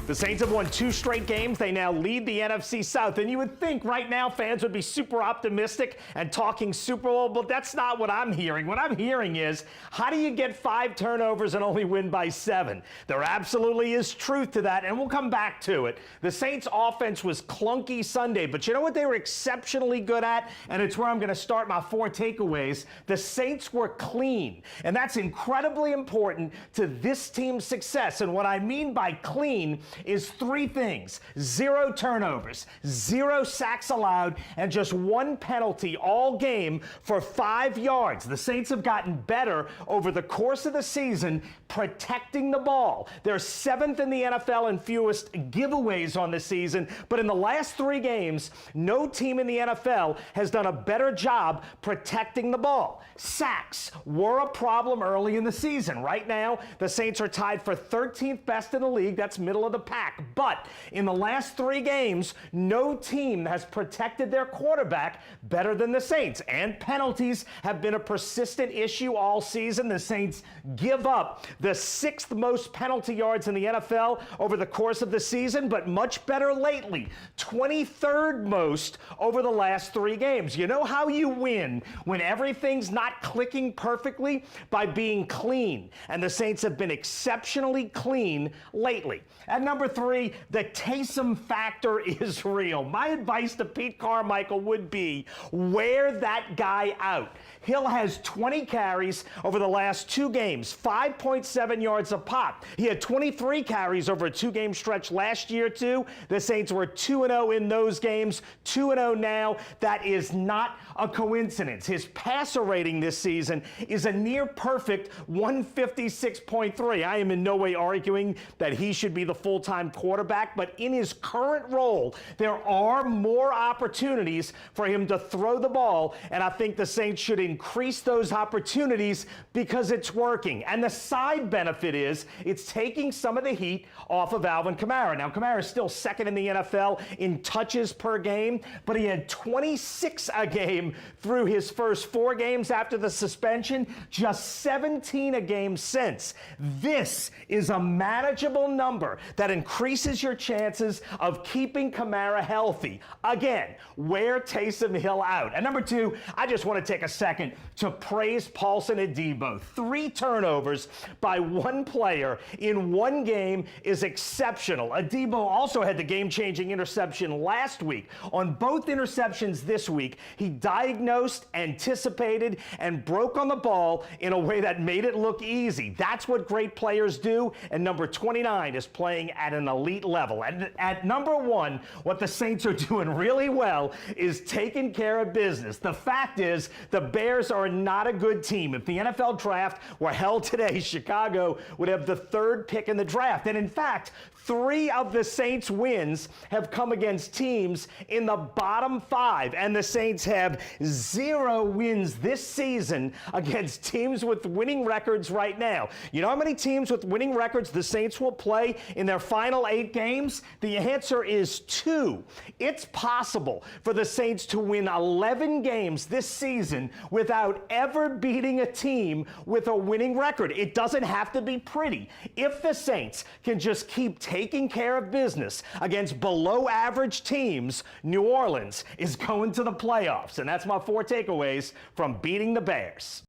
The Saints have won 2 straight games. They now lead the NFC South. And you would think right now fans would be super optimistic and talking Super Bowl, but that's not what I'm hearing. What I'm hearing is, how do you get 5 turnovers and only win by 7? There absolutely is truth to that, and we'll come back to it. The Saints' offense was clunky Sunday, but you know what they were exceptionally good at? And it's where I'm going to start my 4 takeaways. The Saints were clean, and that's incredibly important to this team's success. And what I mean by clean is 3 things: 0 turnovers, 0 sacks allowed, and just 1 penalty all game for 5 yards. The Saints have gotten better over the course of the season protecting the ball. They're 7th in the NFL in fewest giveaways on the season, but in the last 3 games, no team in the NFL has done a better job protecting the ball. Sacks were a problem early in the season. Right now, the Saints are tied for 13th best in the league. That's middle of the pack. But in the last 3 games, no team has protected their quarterback better than the Saints. And penalties have been a persistent issue all season. The Saints give up the 6th most penalty yards in the NFL over the course of the season, but much better lately. 23rd most over the last 3 games. You know how you win when everything's not clicking perfectly? By being clean. And the Saints have been exceptionally clean lately. At number 3, the Taysom factor is real. My advice to Pete Carmichael would be, wear that guy out. Hill has 20 carries over the last 2 games, 5.7 yards a pop. He had 23 carries over a 2-game stretch last year, too. The Saints were 2-0 in those games, 2-0 now. That is not a coincidence. His passer rating this season is a near perfect 156.3. I am in no way arguing that he should be the full-time quarterback, but in his current role, there are more opportunities for him to throw the ball, and I think the Saints should increase those opportunities because it's working. And the side benefit is it's taking some of the heat off of Alvin Kamara. Now, Kamara is still 2nd in the NFL in touches per game, but he had 26 a game through his first 4 games after the suspension, just 17 a game since. This is a manageable number that increases your chances of keeping Kamara healthy. Again, wear Taysom Hill out. And number 2, I just want to take a second to praise Paulson Adebo. 3 turnovers by 1 player in 1 game is exceptional. Adebo also had the game-changing interception last week. On both interceptions this week, he diagnosed, anticipated, and broke on the ball in a way that made it look easy. That's what great players do, and number 29 is playing at an elite level. And at number 1, what the Saints are doing really well is taking care of business. The fact is, the Bears are not a good team. If the NFL draft were held today, Chicago would have the 3rd pick in the draft. And in fact, 3 of the Saints' wins have come against teams in the bottom 5, and the Saints have 0 wins this season against teams with winning records right now. You know how many teams with winning records the Saints will play in their final 8 games? The answer is 2. It's possible for the Saints to win 11 games this season without ever beating a team with a winning record. It doesn't have to be pretty. If the Saints can just keep taking care of business against below-average teams, New Orleans is going to the playoffs. And that's my 4 takeaways from beating the Bears.